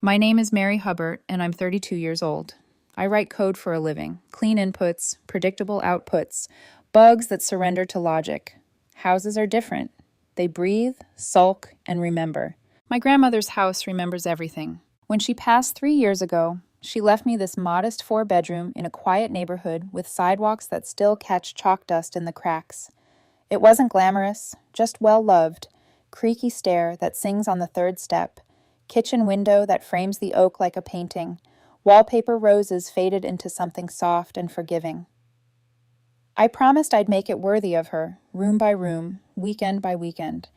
My name is Mary Hubbard, and I'm 32 years old. I write code for a living, clean inputs, predictable outputs, bugs that surrender to logic. Houses are different. They breathe, sulk, and remember. My grandmother's house remembers everything. When she passed 3 years ago, she left me this modest 4 bedroom in a quiet neighborhood with sidewalks that still catch chalk dust in the cracks. It wasn't glamorous, just well loved. Creaky stair that sings on the third step, kitchen window that frames the oak like a painting, wallpaper roses faded into something soft and forgiving. I promised I'd make it worthy of her, room by room, weekend by weekend.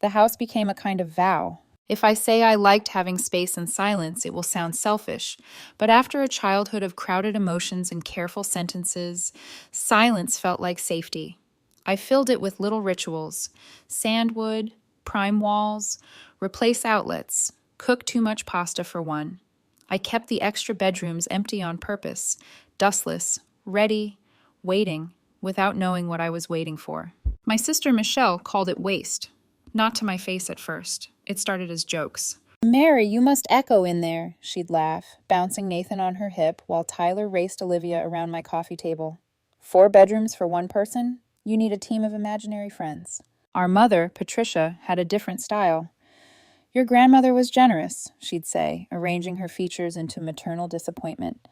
The house became a kind of vow. If I say I liked having space and silence, it will sound selfish, but after a childhood of crowded emotions and careful sentences, silence felt like safety. I filled it with little rituals: sandwood, prime walls, replace outlets, cook too much pasta for one. I kept the extra bedrooms empty on purpose, dustless, ready, waiting, without knowing what I was waiting for. My sister Michelle called it waste. Not to my face at first. It started as jokes. "Mary, you must echo in there," she'd laugh, bouncing Nathan on her hip while Tyler raced Olivia around my coffee table. 4 bedrooms for one person? You need a team of imaginary friends. Our mother, Patricia, had a different style. "Your grandmother was generous," she'd say, arranging her features into maternal disappointment.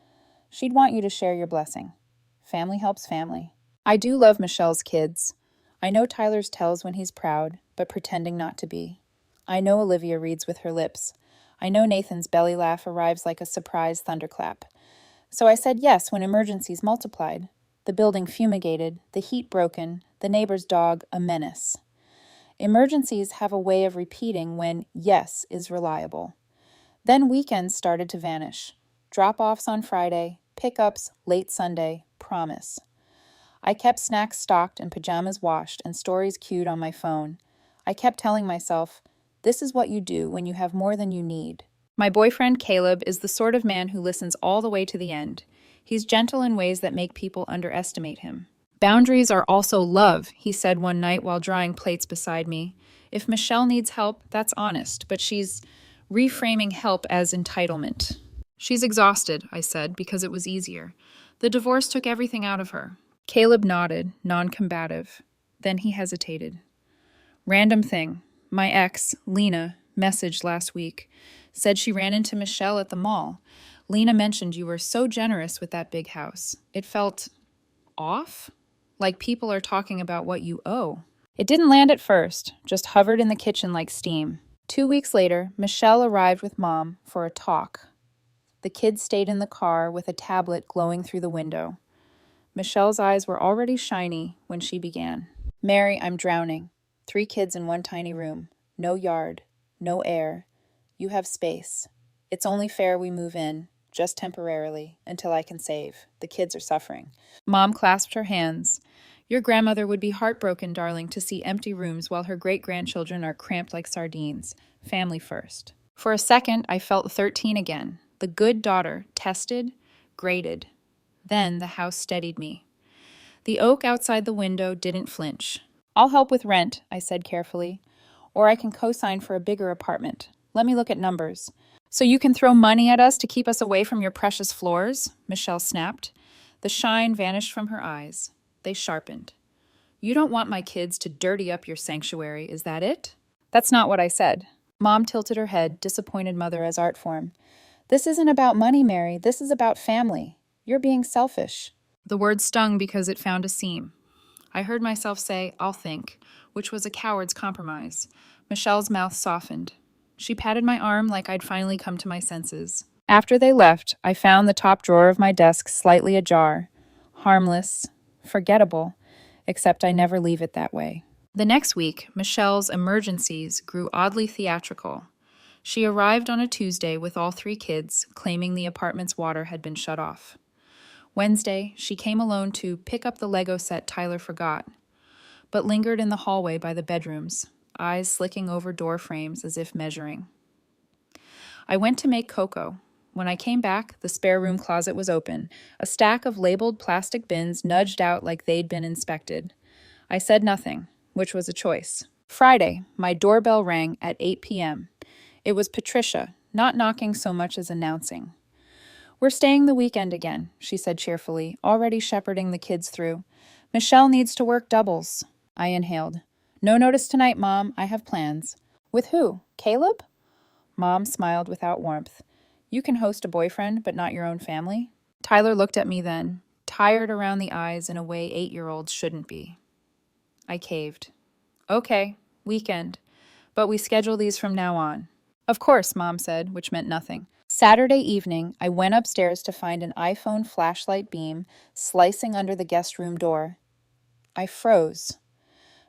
"She'd want you to share your blessing. Family helps family." I do love Michelle's kids. I know Tyler's tells when he's proud, but pretending not to be. I know Olivia reads with her lips. I know Nathan's belly laugh arrives like a surprise thunderclap. So I said yes when emergencies multiplied. The building fumigated, the heat broken, the neighbor's dog a menace. Emergencies have a way of repeating when yes is reliable. Then weekends started to vanish. Drop-offs on Friday, pickups late Sunday, promise. I kept snacks stocked and pajamas washed and stories queued on my phone. I kept telling myself, this is what you do when you have more than you need. My boyfriend, Caleb, is the sort of man who listens all the way to the end. He's gentle in ways that make people underestimate him. "Boundaries are also love," he said one night while drying plates beside me. "If Michelle needs help, that's honest, but she's reframing help as entitlement." "She's exhausted," I said, because it was easier. The divorce took everything out of her. Caleb nodded, non-combative. Then he hesitated. "Random thing. My ex, Lena, messaged last week. Said she ran into Michelle at the mall. Lena mentioned you were so generous with that big house. It felt off? Like people are talking about what you owe." It didn't land at first, just hovered in the kitchen like steam. 2 weeks later, Michelle arrived with Mom for a talk. The kids stayed in the car with a tablet glowing through the window. Michelle's eyes were already shiny when she began. "Mary, I'm drowning. 3 kids in one tiny room. No yard. No air. You have space. It's only fair we move in, just temporarily, until I can save. The kids are suffering." Mom clasped her hands. "Your grandmother would be heartbroken, darling, to see empty rooms while her great-grandchildren are cramped like sardines. Family first." For a second, I felt 13 again. The good daughter, tested, graded. Then the house steadied me. The oak outside the window didn't flinch. "I'll help with rent," I said carefully. "Or I can co-sign for a bigger apartment. Let me look at numbers." "So you can throw money at us to keep us away from your precious floors?" Michelle snapped. The shine vanished from her eyes. They sharpened. "You don't want my kids to dirty up your sanctuary, is that it?" "That's not what I said." Mom tilted her head, disappointed mother as art form. "This isn't about money, Mary. This is about family. You're being selfish." The word stung because it found a seam. I heard myself say, "I'll think," which was a coward's compromise. Michelle's mouth softened. She patted my arm like I'd finally come to my senses. After they left, I found the top drawer of my desk slightly ajar. Harmless, forgettable, except I never leave it that way. The next week, Michelle's emergencies grew oddly theatrical. She arrived on a Tuesday with all 3 kids, claiming the apartment's water had been shut off. Wednesday, she came alone to pick up the Lego set Tyler forgot, but lingered in the hallway by the bedrooms, eyes slicking over door frames as if measuring. I went to make cocoa. When I came back, the spare room closet was open. A stack of labeled plastic bins nudged out like they'd been inspected. I said nothing, which was a choice. Friday, my doorbell rang at 8 p.m. It was Patricia, not knocking so much as announcing. "We're staying the weekend again," she said cheerfully, already shepherding the kids through. "Michelle needs to work doubles." I inhaled. "No notice tonight, Mom. I have plans." "With who? Caleb?" Mom smiled without warmth. "You can host a boyfriend, but not your own family?" Tyler looked at me then, tired around the eyes in a way 8-year-olds shouldn't be. I caved. "Okay, weekend. But we schedule these from now on." "Of course," Mom said, which meant nothing. Saturday evening, I went upstairs to find an iPhone flashlight beam slicing under the guest room door. I froze.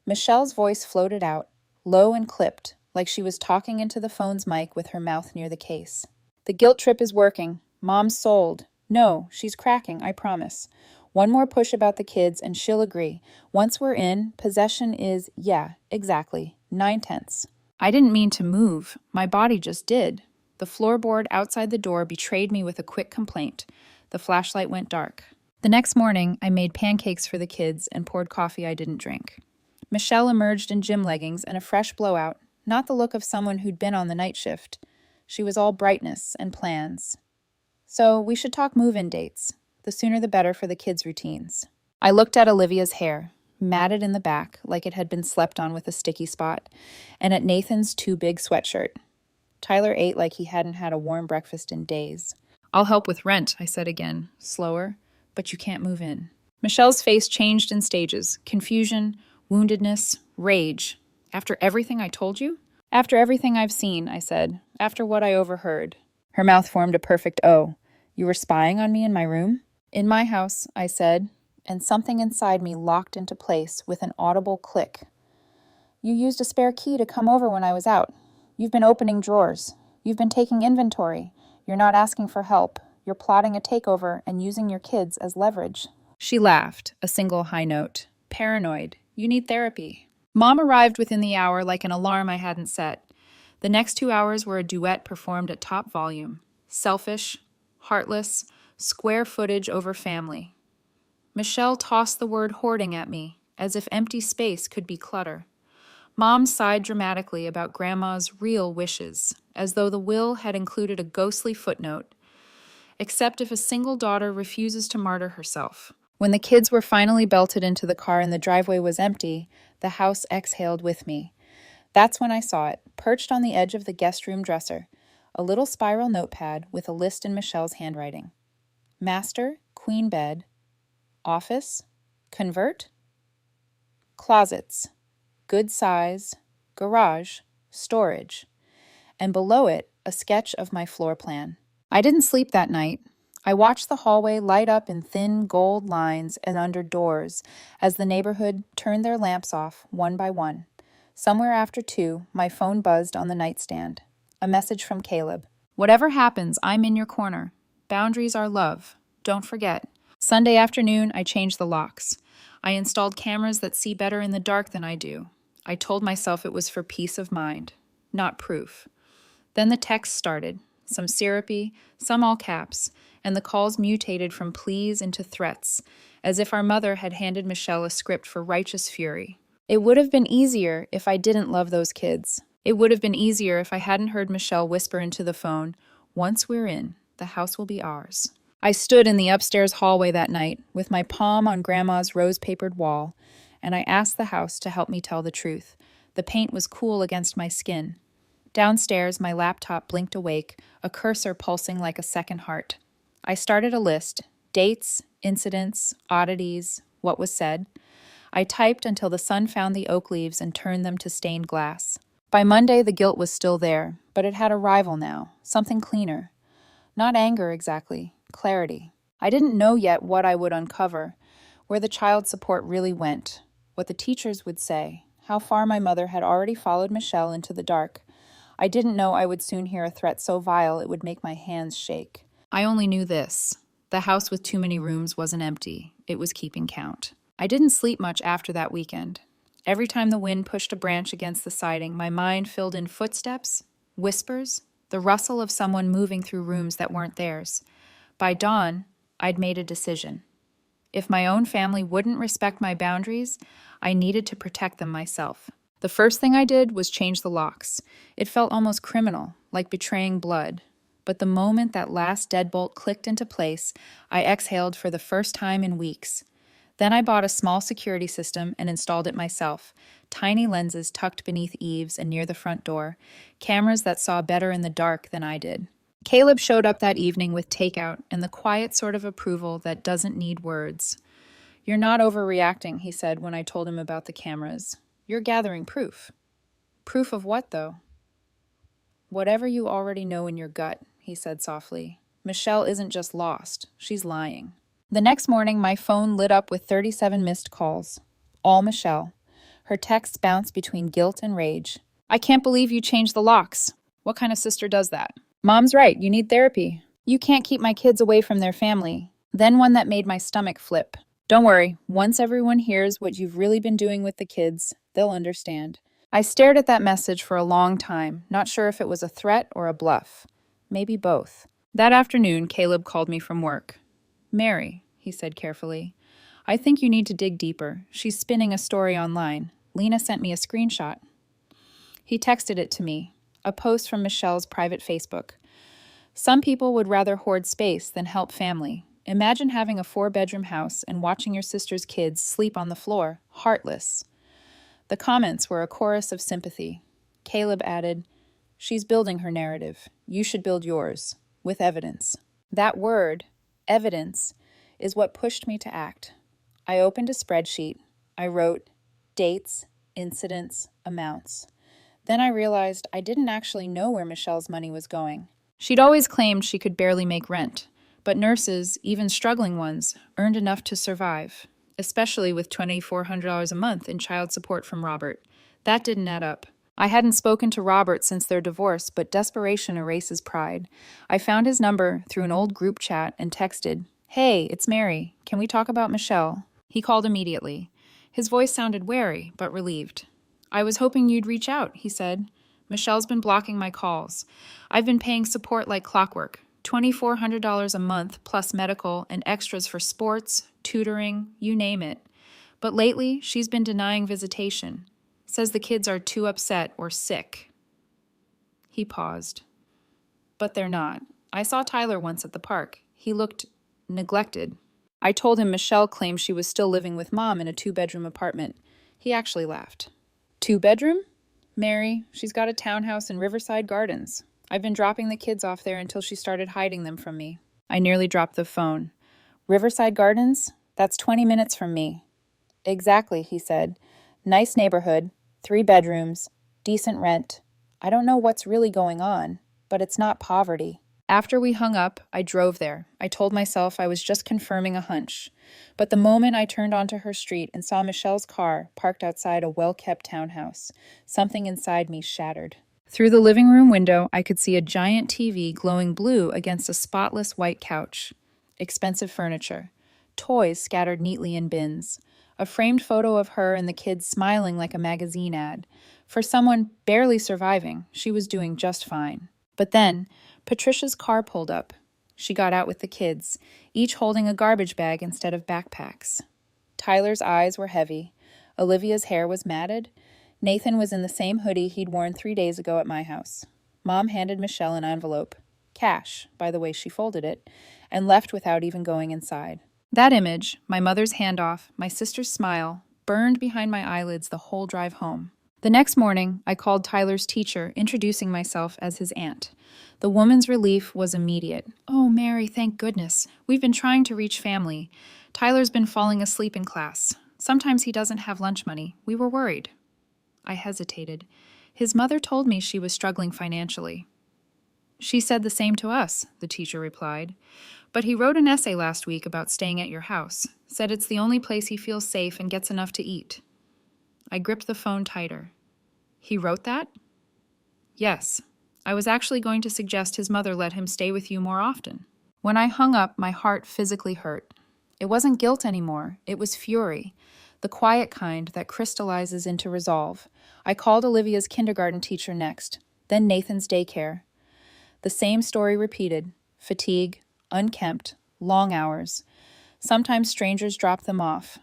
Michelle's voice floated out, low and clipped, like she was talking into the phone's mic with her mouth near the case. "The guilt trip is working. Mom's sold. No, she's cracking, I promise. One more push about the kids and she'll agree. Once we're in, possession is, yeah, exactly, 9/10." I didn't mean to move. My body just did. The floorboard outside the door betrayed me with a quick complaint. The flashlight went dark. The next morning, I made pancakes for the kids and poured coffee I didn't drink. Michelle emerged in gym leggings and a fresh blowout, not the look of someone who'd been on the night shift. She was all brightness and plans. "So we should talk move-in dates. The sooner the better for the kids' routines." I looked at Olivia's hair, matted in the back like it had been slept on with a sticky spot, and at Nathan's too big sweatshirt. Tyler ate like he hadn't had a warm breakfast in days. "I'll help with rent," I said again, slower, "but you can't move in." Michelle's face changed in stages: confusion, woundedness, rage. "After everything I told you?" "After everything I've seen," I said. "After what I overheard." Her mouth formed a perfect O. "You were spying on me in my room?" "In my house," I said, and something inside me locked into place with an audible click. "You used a spare key to come over when I was out. You've been opening drawers. You've been taking inventory. You're not asking for help. You're plotting a takeover and using your kids as leverage." She laughed, a single high note. "Paranoid. You need therapy." Mom arrived within the hour like an alarm I hadn't set. The next 2 hours were a duet performed at top volume. Selfish, heartless, square footage over family. Michelle tossed the word hoarding at me, as if empty space could be clutter. Mom sighed dramatically about Grandma's real wishes, as though the will had included a ghostly footnote. "Except if a single daughter refuses to martyr herself." When the kids were finally belted into the car and the driveway was empty, the house exhaled with me. That's when I saw it, perched on the edge of the guest room dresser, a little spiral notepad with a list in Michelle's handwriting. Master, queen bed, office, convert, closets, good size, garage, storage, and below it, a sketch of my floor plan. I didn't sleep that night. I watched the hallway light up in thin gold lines and under doors as the neighborhood turned their lamps off one by one. Somewhere after 2, my phone buzzed on the nightstand. A message from Caleb. "Whatever happens, I'm in your corner. Boundaries are love. Don't forget." Sunday afternoon, I changed the locks. I installed cameras that see better in the dark than I do. I told myself it was for peace of mind, not proof. Then the texts started, some syrupy, some all caps, and the calls mutated from pleas into threats, as if our mother had handed Michelle a script for righteous fury. It would have been easier if I didn't love those kids. It would have been easier if I hadn't heard Michelle whisper into the phone, "Once we're in, the house will be ours." I stood in the upstairs hallway that night, with my palm on Grandma's rose-papered wall, and I asked the house to help me tell the truth. The paint was cool against my skin. Downstairs, my laptop blinked awake, a cursor pulsing like a second heart. I started a list: dates, incidents, oddities, what was said. I typed until the sun found the oak leaves and turned them to stained glass. By Monday, the guilt was still there, but it had a rival now, something cleaner. Not anger exactly, clarity. I didn't know yet what I would uncover, where the child support really went, what the teachers would say, how far my mother had already followed Michelle into the dark. I didn't know I would soon hear a threat so vile it would make my hands shake. I only knew this: the house with too many rooms wasn't empty, it was keeping count. I didn't sleep much after that weekend. Every time the wind pushed a branch against the siding, my mind filled in footsteps, whispers, the rustle of someone moving through rooms that weren't theirs. By dawn, I'd made a decision. If my own family wouldn't respect my boundaries, I needed to protect them myself. The first thing I did was change the locks. It felt almost criminal, like betraying blood. But the moment that last deadbolt clicked into place, I exhaled for the first time in weeks. Then I bought a small security system and installed it myself. Tiny lenses tucked beneath eaves and near the front door, cameras that saw better in the dark than I did. Caleb showed up that evening with takeout and the quiet sort of approval that doesn't need words. "You're not overreacting," he said when I told him about the cameras. "You're gathering proof." "Proof of what, though?" "Whatever you already know in your gut," he said softly. "Michelle isn't just lost, she's lying." The next morning, my phone lit up with 37 missed calls. All Michelle. Her texts bounced between guilt and rage. "I can't believe you changed the locks. What kind of sister does that? Mom's right, you need therapy. You can't keep my kids away from their family." Then one that made my stomach flip. "Don't worry, once everyone hears what you've really been doing with the kids, they'll understand." I stared at that message for a long time, not sure if it was a threat or a bluff. Maybe both. That afternoon, Caleb called me from work. "Mary," he said carefully, "I think you need to dig deeper. She's spinning a story online. Lena sent me a screenshot." He texted it to me, a post from Michelle's private Facebook. "Some people would rather hoard space than help family. Imagine having a 4-bedroom house and watching your sister's kids sleep on the floor, heartless." The comments were a chorus of sympathy. Caleb added, "She's building her narrative. You should build yours, with evidence." That word, evidence, is what pushed me to act. I opened a spreadsheet. I wrote dates, incidents, amounts. Then I realized I didn't actually know where Michelle's money was going. She'd always claimed she could barely make rent, but nurses, even struggling ones, earned enough to survive, especially with $2,400 a month in child support from Robert. That didn't add up. I hadn't spoken to Robert since their divorce, but desperation erases pride. I found his number through an old group chat and texted, "Hey, it's Mary. Can we talk about Michelle?" He called immediately. His voice sounded wary, but relieved. "I was hoping you'd reach out," he said. "Michelle's been blocking my calls. I've been paying support like clockwork, $2,400 a month plus medical and extras for sports, tutoring, you name it. But lately, she's been denying visitation. Says the kids are too upset or sick." He paused. "But they're not. I saw Tyler once at the park. He looked neglected." I told him Michelle claimed she was still living with Mom in a 2-bedroom apartment. He actually laughed. "2-bedroom? Mary, she's got a townhouse in Riverside Gardens. I've been dropping the kids off there until she started hiding them from me." I nearly dropped the phone. "Riverside Gardens? That's 20 minutes from me." "Exactly," he said. "Nice neighborhood, 3 bedrooms, decent rent. I don't know what's really going on, but it's not poverty." After we hung up, I drove there. I told myself I was just confirming a hunch. But the moment I turned onto her street and saw Michelle's car parked outside a well-kept townhouse, something inside me shattered. Through the living room window, I could see a giant TV glowing blue against a spotless white couch. Expensive furniture. Toys scattered neatly in bins. A framed photo of her and the kids smiling like a magazine ad. For someone barely surviving, she was doing just fine. But then, Patricia's car pulled up. She got out with the kids, each holding a garbage bag instead of backpacks. Tyler's eyes were heavy. Olivia's hair was matted. Nathan was in the same hoodie he'd worn 3 days ago at my house. Mom handed Michelle an envelope, cash, by the way she folded it, and left without even going inside. That image, my mother's handoff, my sister's smile, burned behind my eyelids the whole drive home. The next morning, I called Tyler's teacher, introducing myself as his aunt. The woman's relief was immediate. "Oh, Mary, thank goodness. We've been trying to reach family. Tyler's been falling asleep in class. Sometimes he doesn't have lunch money. We were worried." I hesitated. "His mother told me she was struggling financially." "She said the same to us," the teacher replied. "But he wrote an essay last week about staying at your house. Said it's the only place he feels safe and gets enough to eat." I gripped the phone tighter. "He wrote that?" "Yes. I was actually going to suggest his mother let him stay with you more often." When I hung up, my heart physically hurt. It wasn't guilt anymore. It was fury. The quiet kind that crystallizes into resolve. I called Olivia's kindergarten teacher next, then Nathan's daycare. The same story repeated. Fatigue, unkempt, long hours. Sometimes strangers dropped them off.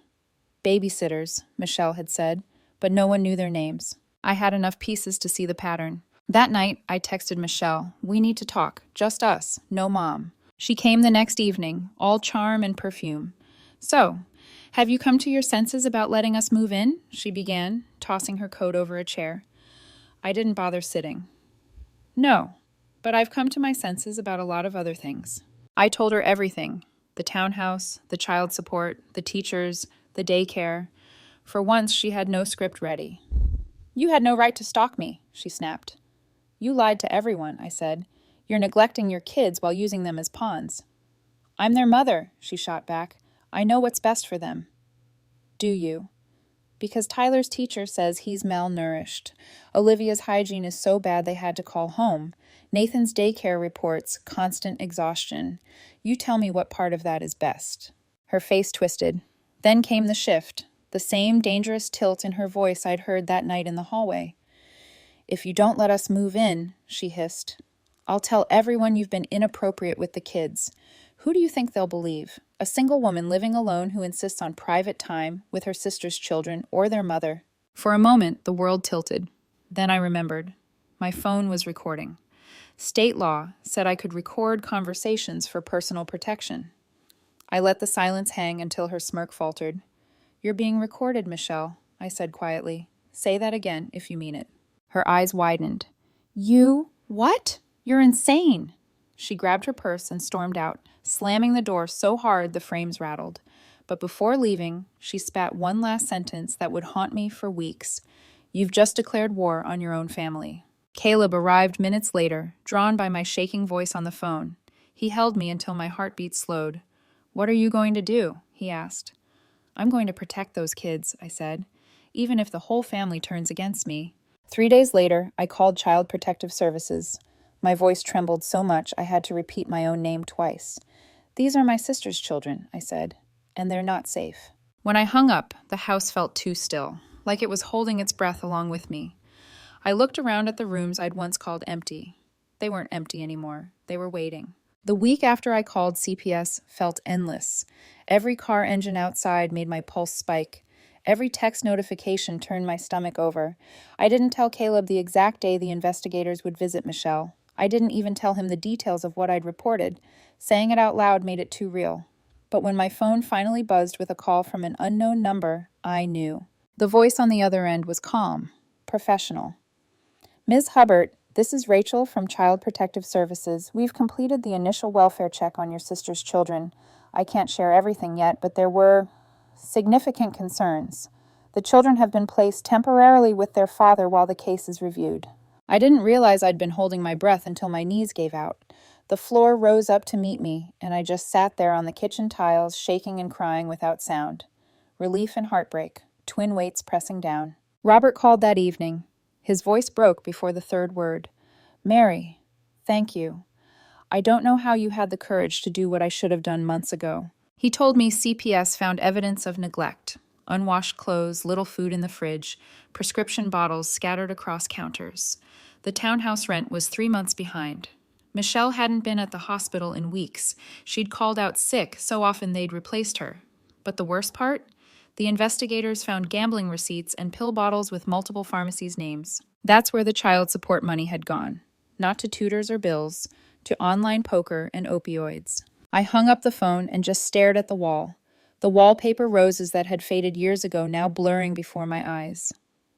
Babysitters, Michelle had said, but no one knew their names. I had enough pieces to see the pattern. That night, I texted Michelle, "We need to talk. Just us. No mom." She came the next evening, all charm and perfume. "So, have you come to your senses about letting us move in?" she began, tossing her coat over a chair. I didn't bother sitting. "No, but I've come to my senses about a lot of other things." I told her everything: the townhouse, the child support, the teachers, the daycare. For once, she had no script ready. "You had no right to stalk me," she snapped. "You lied to everyone," I said. "You're neglecting your kids while using them as pawns." "I'm their mother," she shot back. "I know what's best for them." "Do you?" "Because Tyler's teacher says he's malnourished. Olivia's hygiene is so bad they had to call home. Nathan's daycare reports constant exhaustion. You tell me what part of that is best." Her face twisted. Then came the shift, the same dangerous tilt in her voice I'd heard that night in the hallway. "If you don't let us move in," she hissed, "I'll tell everyone you've been inappropriate with the kids. Who do you think they'll believe? A single woman living alone who insists on private time with her sister's children or their mother?" For a moment, the world tilted. Then I remembered. My phone was recording. State law said I could record conversations for personal protection. I let the silence hang until her smirk faltered. "You're being recorded, Michelle," I said quietly. "Say that again if you mean it." Her eyes widened. "You? What? You're insane." She grabbed her purse and stormed out, slamming the door so hard the frames rattled. But before leaving, she spat one last sentence that would haunt me for weeks. "You've just declared war on your own family." Caleb arrived minutes later, drawn by my shaking voice on the phone. He held me until my heartbeat slowed. "What are you going to do?" he asked. "I'm going to protect those kids," I said, "even if the whole family turns against me." 3 days later, I called Child Protective Services. My voice trembled so much I had to repeat my own name twice. "These are my sister's children," I said, "and they're not safe." When I hung up, the house felt too still, like it was holding its breath along with me. I looked around at the rooms I'd once called empty. They weren't empty anymore. They were waiting. The week after I called CPS felt endless. Every car engine outside made my pulse spike. Every text notification turned my stomach over. I didn't tell Caleb the exact day the investigators would visit Michelle. I didn't even tell him the details of what I'd reported. Saying it out loud made it too real. But when my phone finally buzzed with a call from an unknown number, I knew. The voice on the other end was calm, professional. "Ms. Hubbard, this is Rachel from Child Protective Services. We've completed the initial welfare check on your sister's children. I can't share everything yet, but there were significant concerns. The children have been placed temporarily with their father while the case is reviewed." I didn't realize I'd been holding my breath until my knees gave out. The floor rose up to meet me, and I just sat there on the kitchen tiles, shaking and crying without sound. Relief and heartbreak, twin weights pressing down. Robert called that evening. His voice broke before the third word. "Mary, thank you. I don't know how you had the courage to do what I should have done months ago." He told me CPS found evidence of neglect: unwashed clothes, little food in the fridge, prescription bottles scattered across counters. The townhouse rent was 3 months behind. Michelle hadn't been at the hospital in weeks. She'd called out sick so often they'd replaced her. But the worst part? The investigators found gambling receipts and pill bottles with multiple pharmacies' names. That's where the child support money had gone. Not to tutors or bills, to online poker and opioids. I hung up the phone and just stared at the wall. The wallpaper roses that had faded years ago now blurring before my eyes.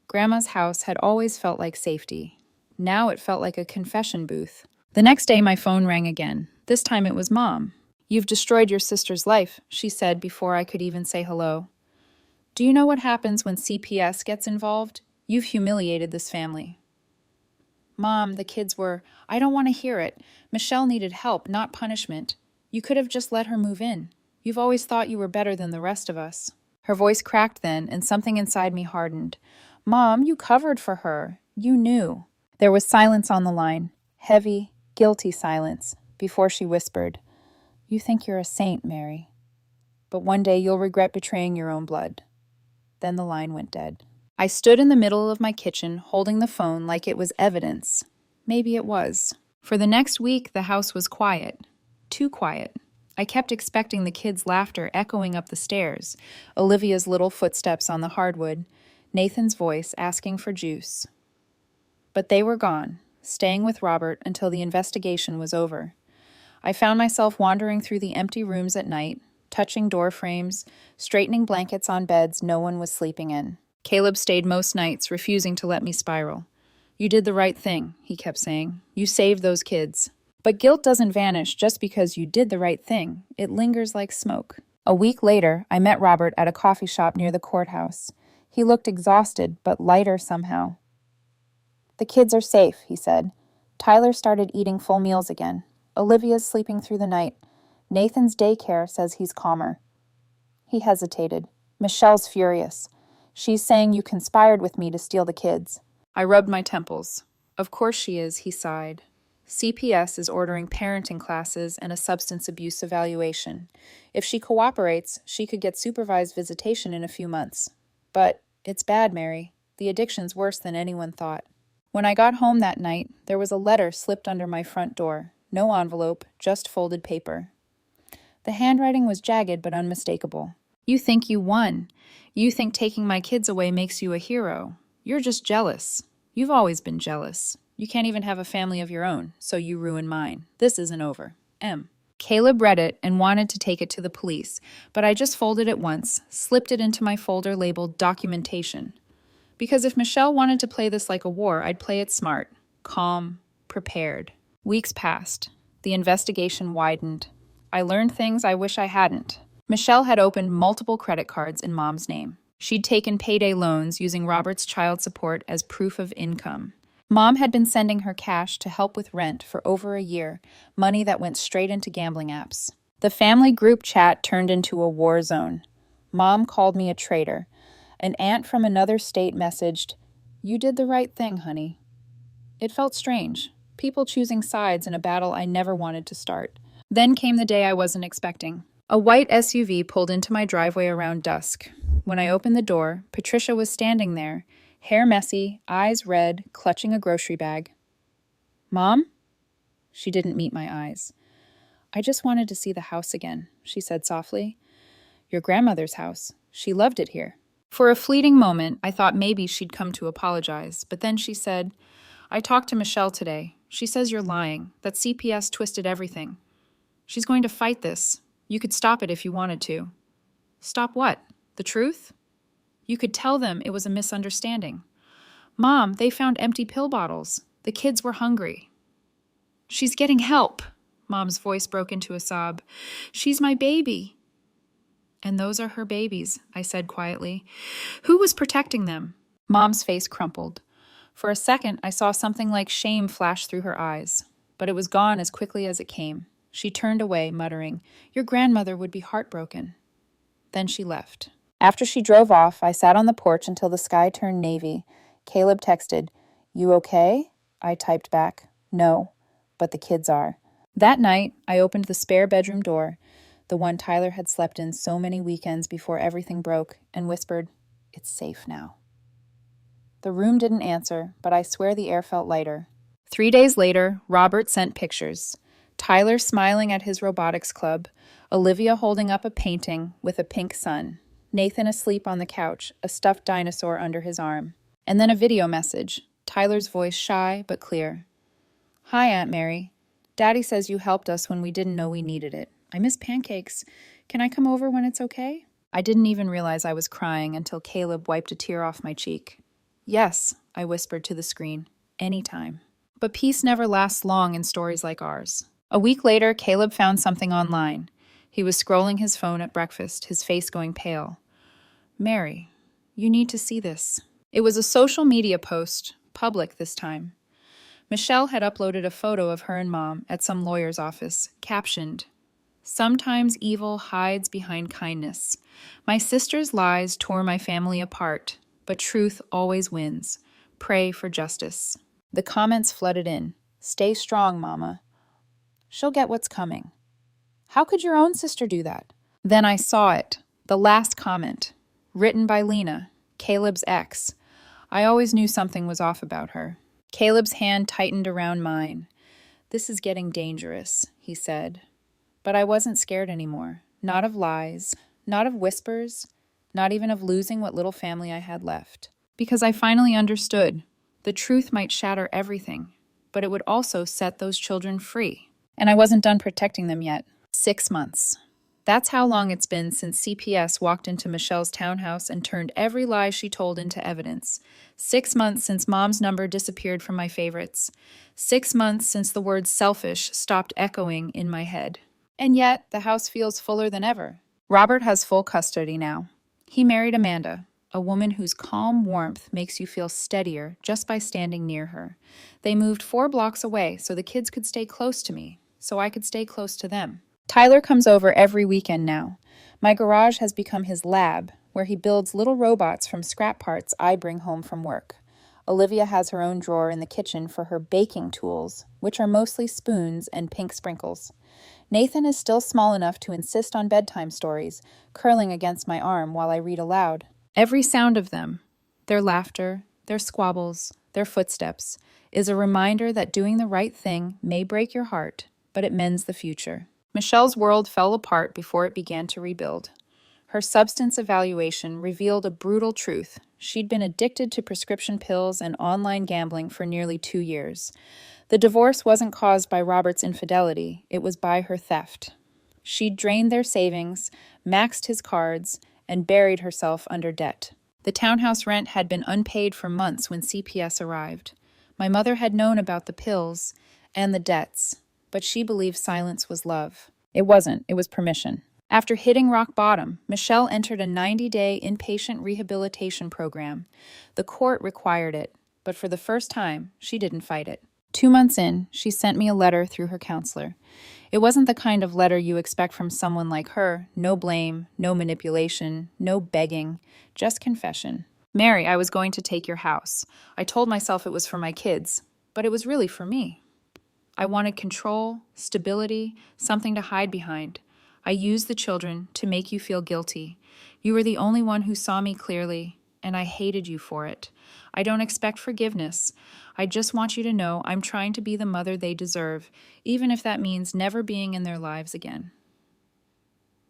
Grandma's house had always felt like safety. Now it felt like a confession booth. The next day my phone rang again. This time it was Mom. "You've destroyed your sister's life," she said before I could even say hello. "Do you know what happens when CPS gets involved? You've humiliated this family." "Mom, the kids were—" "I don't want to hear it. Michelle needed help, not punishment. You could have just let her move in. You've always thought you were better than the rest of us." Her voice cracked then, and something inside me hardened. "Mom, you covered for her. You knew." There was silence on the line. Heavy, guilty silence, before she whispered, "You think you're a saint, Mary. But one day you'll regret betraying your own blood." Then the line went dead. I stood in the middle of my kitchen, holding the phone like it was evidence. Maybe it was. For the next week, the house was quiet. Too quiet. I kept expecting the kids' laughter echoing up the stairs, Olivia's little footsteps on the hardwood, Nathan's voice asking for juice. But they were gone, staying with Robert until the investigation was over. I found myself wandering through the empty rooms at night, touching door frames, straightening blankets on beds no one was sleeping in. Caleb stayed most nights, refusing to let me spiral. "You did the right thing," he kept saying. "You saved those kids." But guilt doesn't vanish just because you did the right thing. It lingers like smoke. A week later, I met Robert at a coffee shop near the courthouse. He looked exhausted, but lighter somehow. "The kids are safe," he said. "Tyler started eating full meals again. Olivia's sleeping through the night. Nathan's daycare says he's calmer." He hesitated. "Michelle's furious. She's saying you conspired with me to steal the kids." I rubbed my temples. "Of course she is," he sighed. "CPS is ordering parenting classes and a substance abuse evaluation. If she cooperates, she could get supervised visitation in a few months. But it's bad, Mary. The addiction's worse than anyone thought." When I got home that night, there was a letter slipped under my front door. No envelope, just folded paper. The handwriting was jagged but unmistakable. "You think you won. You think taking my kids away makes you a hero. You're just jealous. You've always been jealous. You can't even have a family of your own, so you ruin mine. This isn't over. M." Caleb read it and wanted to take it to the police, but I just folded it once, slipped it into my folder labeled documentation. Because if Michelle wanted to play this like a war, I'd play it smart, calm, prepared. Weeks passed. The investigation widened. I learned things I wish I hadn't. Michelle had opened multiple credit cards in Mom's name. She'd taken payday loans using Robert's child support as proof of income. Mom had been sending her cash to help with rent for over a year, money that went straight into gambling apps. The family group chat turned into a war zone. Mom called me a traitor. An aunt from another state messaged, "You did the right thing, honey." It felt strange, people choosing sides in a battle I never wanted to start. Then came the day I wasn't expecting. A white SUV pulled into my driveway around dusk. When I opened the door, Patricia was standing there, hair messy, eyes red, clutching a grocery bag. "Mom?" She didn't meet my eyes. "I just wanted to see the house again," she said softly. "Your grandmother's house. She loved it here." For a fleeting moment, I thought maybe she'd come to apologize, but then she said, "I talked to Michelle today. She says you're lying, that CPS twisted everything. She's going to fight this. You could stop it if you wanted to." "Stop what? The truth?" "You could tell them it was a misunderstanding. Mom, they found empty pill bottles. The kids were hungry." "She's getting help." Mom's voice broke into a sob. "She's my baby." "And those are her babies," I said quietly. "Who was protecting them?" Mom's face crumpled. For a second, I saw something like shame flash through her eyes, but it was gone as quickly as it came. She turned away, muttering, "Your grandmother would be heartbroken." Then she left. After she drove off, I sat on the porch until the sky turned navy. Caleb texted, "You okay?" I typed back, "No, but the kids are." That night, I opened the spare bedroom door, the one Tyler had slept in so many weekends before everything broke, and whispered, "It's safe now." The room didn't answer, but I swear the air felt lighter. 3 days later, Robert sent pictures. Tyler smiling at his robotics club, Olivia holding up a painting with a pink sun, Nathan asleep on the couch, a stuffed dinosaur under his arm. And then a video message, Tyler's voice shy but clear. "Hi, Aunt Mary. Daddy says you helped us when we didn't know we needed it. I miss pancakes. Can I come over when it's okay?" I didn't even realize I was crying until Caleb wiped a tear off my cheek. "Yes," I whispered to the screen, "anytime." But peace never lasts long in stories like ours. A week later, Caleb found something online. He was scrolling his phone at breakfast, his face going pale. "Mary, you need to see this." It was a social media post, public this time. Michelle had uploaded a photo of her and Mom at some lawyer's office, captioned, "Sometimes evil hides behind kindness. My sister's lies tore my family apart, but truth always wins. Pray for justice." The comments flooded in. "Stay strong, Mama. She'll get what's coming. How could your own sister do that?" Then I saw it, the last comment, written by Lena, Caleb's ex. I always knew something was off about her. Caleb's hand tightened around mine. "This is getting dangerous," he said. But I wasn't scared anymore. Not of lies, not of whispers, not even of losing what little family I had left. Because I finally understood. The truth might shatter everything, but it would also set those children free. And I wasn't done protecting them yet. 6 months. That's how long it's been since CPS walked into Michelle's townhouse and turned every lie she told into evidence. 6 months since Mom's number disappeared from my favorites. 6 months since the word selfish stopped echoing in my head. And yet, the house feels fuller than ever. Robert has full custody now. He married Amanda, a woman whose calm warmth makes you feel steadier just by standing near her. They moved 4 blocks away so the kids could stay close to me, so I could stay close to them. Tyler comes over every weekend now. My garage has become his lab, where he builds little robots from scrap parts I bring home from work. Olivia has her own drawer in the kitchen for her baking tools, which are mostly spoons and pink sprinkles. Nathan is still small enough to insist on bedtime stories, curling against my arm while I read aloud. Every sound of them, their laughter, their squabbles, their footsteps, is a reminder that doing the right thing may break your heart, but it mends the future. Michelle's world fell apart before it began to rebuild. Her substance evaluation revealed a brutal truth. She'd been addicted to prescription pills and online gambling for nearly 2 years. The divorce wasn't caused by Robert's infidelity, it was by her theft. She'd drained their savings, maxed his cards, and buried herself under debt. The townhouse rent had been unpaid for months when CPS arrived. My mother had known about the pills and the debts, but she believed silence was love. It wasn't, it was permission. After hitting rock bottom, Michelle entered a 90-day inpatient rehabilitation program. The court required it, but for the first time, she didn't fight it. 2 months in, she sent me a letter through her counselor. It wasn't the kind of letter you expect from someone like her. No blame, no manipulation, no begging, just confession. Mary, I was going to take your house. I told myself it was for my kids, but it was really for me. I wanted control, stability, something to hide behind. I used the children to make you feel guilty. You were the only one who saw me clearly, and I hated you for it. I don't expect forgiveness. I just want you to know I'm trying to be the mother they deserve, even if that means never being in their lives again.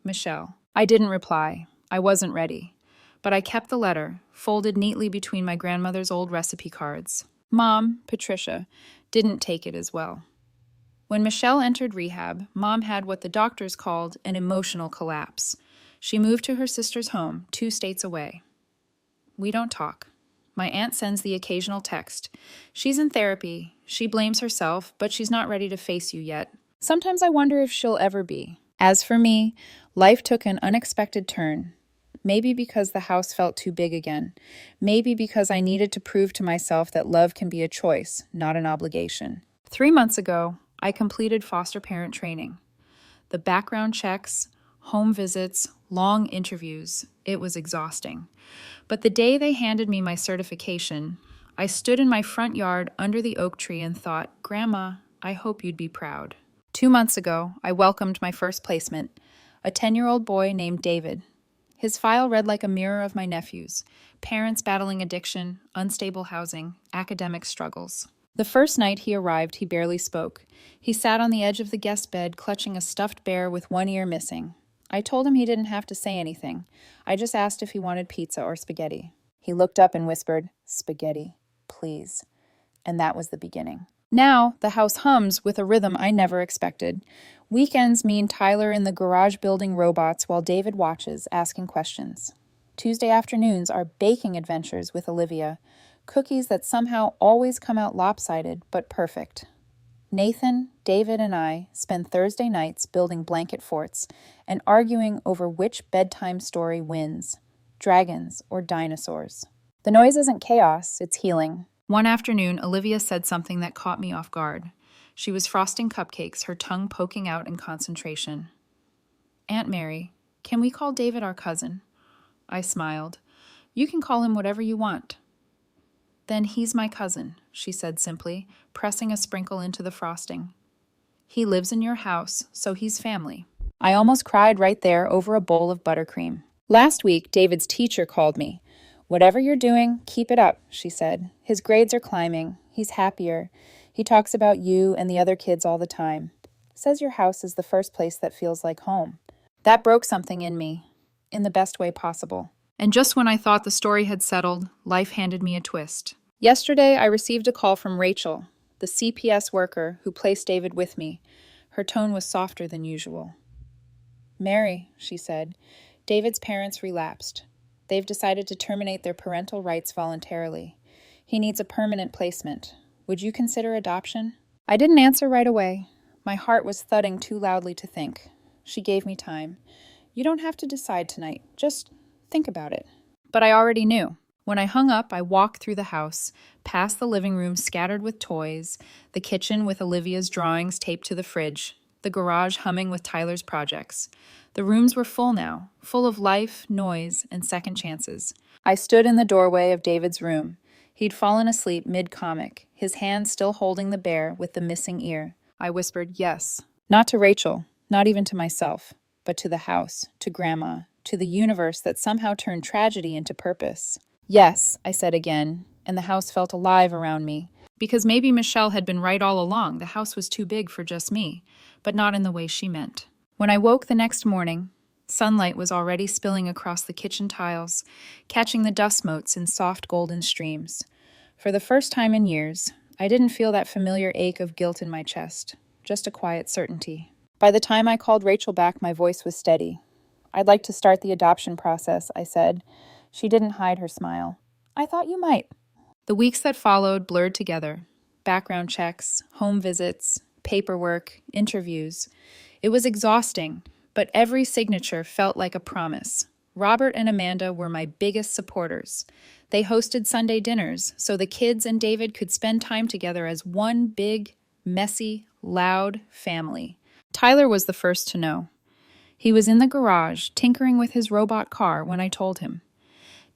Michelle. I didn't reply. I wasn't ready. But I kept the letter, folded neatly between my grandmother's old recipe cards. Mom, Patricia, didn't take it as well. When Michelle entered rehab, Mom had what the doctors called an emotional collapse. She moved to her sister's home, 2 states away. We don't talk. My aunt sends the occasional text. She's in therapy. She blames herself, but she's not ready to face you yet. Sometimes I wonder if she'll ever be. As for me, life took an unexpected turn. Maybe because the house felt too big again. Maybe because I needed to prove to myself that love can be a choice, not an obligation. 3 months ago, I completed foster parent training. The background checks, home visits, long interviews, it was exhausting. But the day they handed me my certification, I stood in my front yard under the oak tree and thought, Grandma, I hope you'd be proud. 2 months ago, I welcomed my first placement, a 10-year-old boy named David. His file read like a mirror of my nephew's: parents battling addiction, unstable housing, academic struggles. The first night he arrived, he barely spoke. He sat on the edge of the guest bed, clutching a stuffed bear with one ear missing. I told him he didn't have to say anything. I just asked if he wanted pizza or spaghetti. He looked up and whispered, "Spaghetti, please." And that was the beginning. Now, the house hums with a rhythm I never expected. Weekends mean Tyler in the garage building robots while David watches, asking questions. Tuesday afternoons are baking adventures with Olivia. Cookies that somehow always come out lopsided, but perfect. Nathan, David, and I spend Thursday nights building blanket forts and arguing over which bedtime story wins, dragons or dinosaurs. The noise isn't chaos, it's healing. One afternoon, Olivia said something that caught me off guard. She was frosting cupcakes, her tongue poking out in concentration. "Aunt Mary, can we call David our cousin?" I smiled. "You can call him whatever you want." "Then he's my cousin," she said simply, pressing a sprinkle into the frosting. "He lives in your house, so he's family." I almost cried right there over a bowl of buttercream. Last week, David's teacher called me. "Whatever you're doing, keep it up," she said. "His grades are climbing. He's happier. He talks about you and the other kids all the time. Says your house is the first place that feels like home." That broke something in me, in the best way possible. And just when I thought the story had settled, life handed me a twist. Yesterday, I received a call from Rachel, the CPS worker who placed David with me. Her tone was softer than usual. Mary, she said, David's parents relapsed. They've decided to terminate their parental rights voluntarily. He needs a permanent placement. Would you consider adoption? I didn't answer right away. My heart was thudding too loudly to think. She gave me time. You don't have to decide tonight. Just think about it. But I already knew. When I hung up, I walked through the house, past the living room scattered with toys, the kitchen with Olivia's drawings taped to the fridge, the garage humming with Tyler's projects. The rooms were full now, full of life, noise, and second chances. I stood in the doorway of David's room. He'd fallen asleep mid-comic, his hand still holding the bear with the missing ear. I whispered yes. Not to Rachel, not even to myself, but to the house, to Grandma, to the universe that somehow turned tragedy into purpose. Yes, I said again, and the house felt alive around me. Because maybe Michelle had been right all along, the house was too big for just me, but not in the way she meant. When I woke the next morning, sunlight was already spilling across the kitchen tiles, catching the dust motes in soft golden streams. For the first time in years, I didn't feel that familiar ache of guilt in my chest, just a quiet certainty. By the time I called Rachel back, my voice was steady. I'd like to start the adoption process, I said. She didn't hide her smile. I thought you might. The weeks that followed blurred together. Background checks, home visits, paperwork, interviews. It was exhausting, but every signature felt like a promise. Robert and Amanda were my biggest supporters. They hosted Sunday dinners so the kids and David could spend time together as one big, messy, loud family. Tyler was the first to know. He was in the garage, tinkering with his robot car when I told him.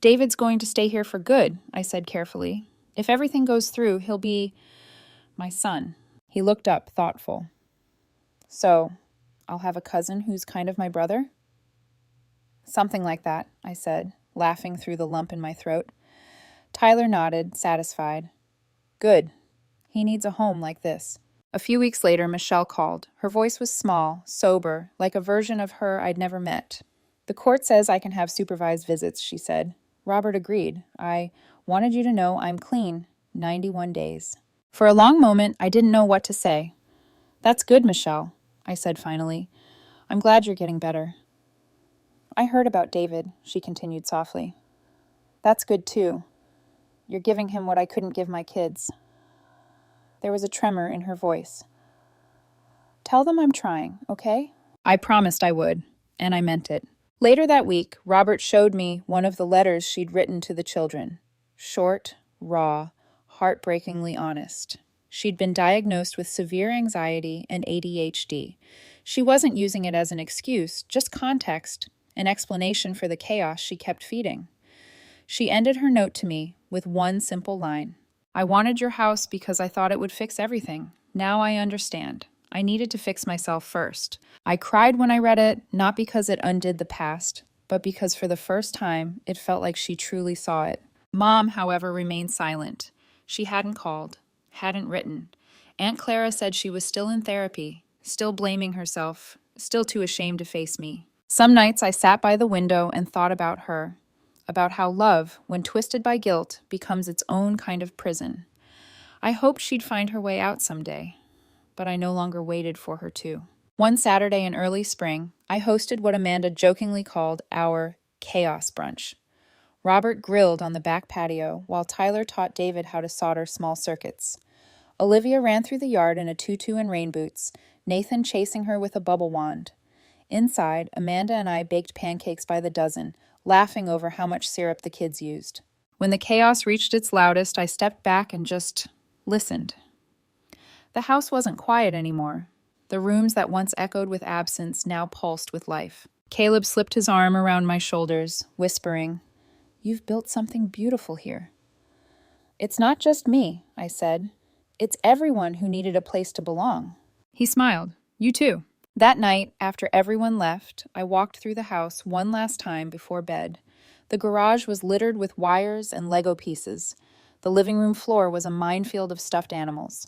David's going to stay here for good, I said carefully. If everything goes through, he'll be my son. He looked up, thoughtful. So, I'll have a cousin who's kind of my brother? Something like that, I said, laughing through the lump in my throat. Tyler nodded, satisfied. Good. He needs a home like this. A few weeks later, Michelle called. Her voice was small, sober, like a version of her I'd never met. The court says I can have supervised visits, she said. Robert agreed. I wanted you to know I'm clean. 91 days. For a long moment, I didn't know what to say. That's good, Michelle, I said finally. I'm glad you're getting better. I heard about David, she continued softly. That's good too. You're giving him what I couldn't give my kids. There was a tremor in her voice. Tell them I'm trying, okay? I promised I would, and I meant it. Later that week, Robert showed me one of the letters she'd written to the children. Short, raw, heartbreakingly honest. She'd been diagnosed with severe anxiety and ADHD. She wasn't using it as an excuse, just context, an explanation for the chaos she kept feeding. She ended her note to me with one simple line. I wanted your house because I thought it would fix everything. Now I understand. I needed to fix myself first. I cried when I read it, not because it undid the past, but because for the first time, it felt like she truly saw it. Mom, however, remained silent. She hadn't called, hadn't written. Aunt Clara said she was still in therapy, still blaming herself, still too ashamed to face me. Some nights I sat by the window and thought about her, about how love, when twisted by guilt, becomes its own kind of prison. I hoped she'd find her way out someday, but I no longer waited for her to. One Saturday in early spring, I hosted what Amanda jokingly called our chaos brunch. Robert grilled on the back patio while Tyler taught David how to solder small circuits. Olivia ran through the yard in a tutu and rain boots, Nathan chasing her with a bubble wand. Inside, Amanda and I baked pancakes by the dozen, laughing over how much syrup the kids used. When the chaos reached its loudest, I stepped back and just listened. The house wasn't quiet anymore. The rooms that once echoed with absence now pulsed with life. Caleb slipped his arm around my shoulders, whispering, "You've built something beautiful here." "It's not just me," I said. "It's everyone who needed a place to belong." He smiled. "You too." That night, after everyone left, I walked through the house one last time before bed. The garage was littered with wires and Lego pieces. The living room floor was a minefield of stuffed animals.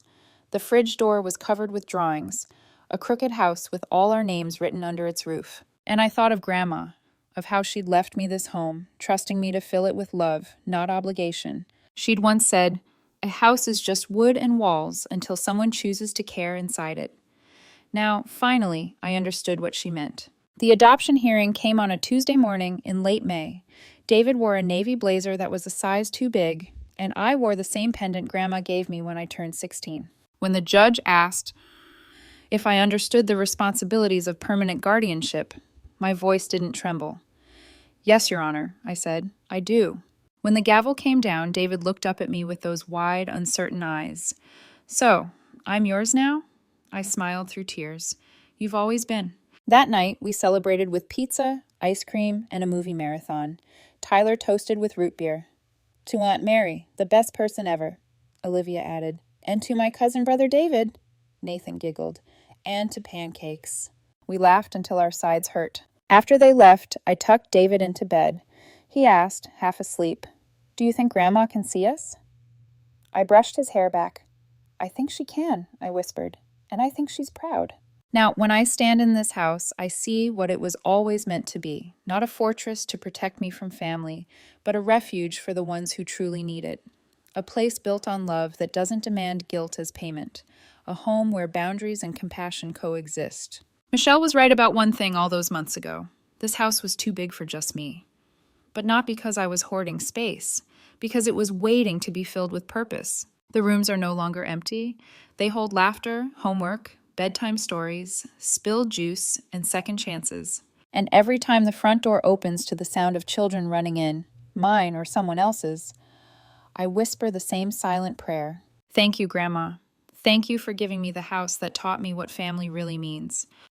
The fridge door was covered with drawings, a crooked house with all our names written under its roof. And I thought of Grandma, of how she'd left me this home, trusting me to fill it with love, not obligation. She'd once said, "A house is just wood and walls until someone chooses to care inside it." Now, finally, I understood what she meant. The adoption hearing came on a Tuesday morning in late May. David wore a navy blazer that was a size too big, and I wore the same pendant Grandma gave me when I turned 16. When the judge asked if I understood the responsibilities of permanent guardianship, my voice didn't tremble. "Yes, Your Honor," I said. "I do." When the gavel came down, David looked up at me with those wide, uncertain eyes. "So, I'm yours now?" I smiled through tears. "You've always been." That night, we celebrated with pizza, ice cream, and a movie marathon. Tyler toasted with root beer. "To Aunt Mary, the best person ever," Olivia added. "And to my cousin brother David," Nathan giggled. "And to pancakes." We laughed until our sides hurt. After they left, I tucked David into bed. He asked, half asleep, "Do you think Grandma can see us?" I brushed his hair back. "I think she can," I whispered, "and I think she's proud." Now, when I stand in this house, I see what it was always meant to be, not a fortress to protect me from family, but a refuge for the ones who truly need it. A place built on love that doesn't demand guilt as payment. A home where boundaries and compassion coexist. Michelle was right about one thing all those months ago. This house was too big for just me. But not because I was hoarding space, because it was waiting to be filled with purpose. The rooms are no longer empty. They hold laughter, homework, bedtime stories, spilled juice, and second chances. And every time the front door opens to the sound of children running in, mine or someone else's, I whisper the same silent prayer. "Thank you, Grandma. Thank you for giving me the house that taught me what family really means."